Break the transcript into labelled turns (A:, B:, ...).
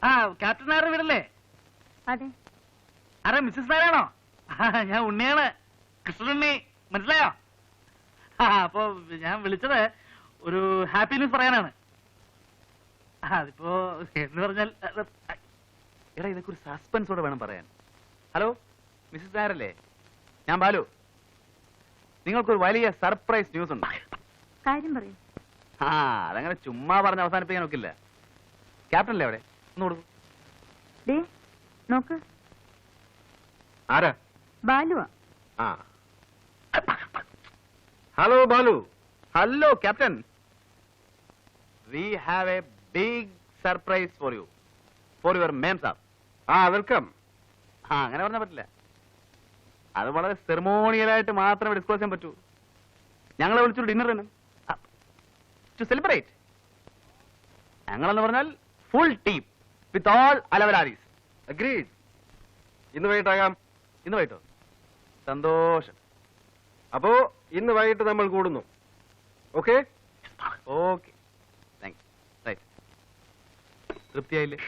A: ആ ക്യാപ്റ്റൻ നായരുടെ വീടല്ലേ?
B: അതെ.
A: ആരാ മിസ്സസ് നായരാണോ? ഞാൻ ഉണ്ണിയാണ്, കൃഷ്ണനുണ്ണി, മനസ്സിലായോ? അപ്പൊ ഞാൻ വിളിച്ചത് ഒരു ഹാപ്പി ന്യൂസ് പറയാനാണ്. അതിപ്പോ എന്ന് പറഞ്ഞാൽ എടാ ഇതൊക്കെ ഒരു സസ്പെൻസോടെ വേണം പറയാൻ. ഹലോ മിസ്സസ് നായരല്ലേ? ഞാൻ ബാലു. നിങ്ങൾക്കൊരു വലിയ സർപ്രൈസ് ന്യൂസ് ഉണ്ട്.
B: കാര്യം പറയൂ.
A: അതങ്ങനെ ചുമ്മാ പറഞ്ഞ് അവസാനിപ്പിക്കാൻ നോക്കില്ല. ക്യാപ്റ്റൻ അല്ലേ അവിടെ? ഒന്ന് കൊടുക്കും.
B: നോക്ക്.
A: ആരാ?
B: ബാലുവാ.
A: Hello Balu. Hello captain. We have a big surprise for you, for your memsahib. Welcome. അങ്ങനെ പറഞ്ഞാൽ പറ്റില്ല. അത് വളരെ സെറിമോണിയലായിട്ട് മാത്രമേ ഡിസ്ക്ലോസ് ചെയ്യാൻ പറ്റൂ. ഞങ്ങളെ വിളിച്ചൊരു ഡിന്നറിന് ടു സെലിബ്രേറ്റ്. ഞങ്ങളെന്ന് പറഞ്ഞാൽ ഫുൾ ടീം വിത്ത് ഓൾ അലവലാരീസ്. അഗ്രീഡ്.
C: ഇന്ന് വൈകിട്ടാകാം.
A: ഇന്ന് വൈകിട്ടോ? സന്തോഷം.
C: അപ്പോ ഇന്ന് വൈകിട്ട് നമ്മൾ കൂടുന്നു. Okay
A: okay, thank you. Right. തൃപ്തിയായില്ലേ?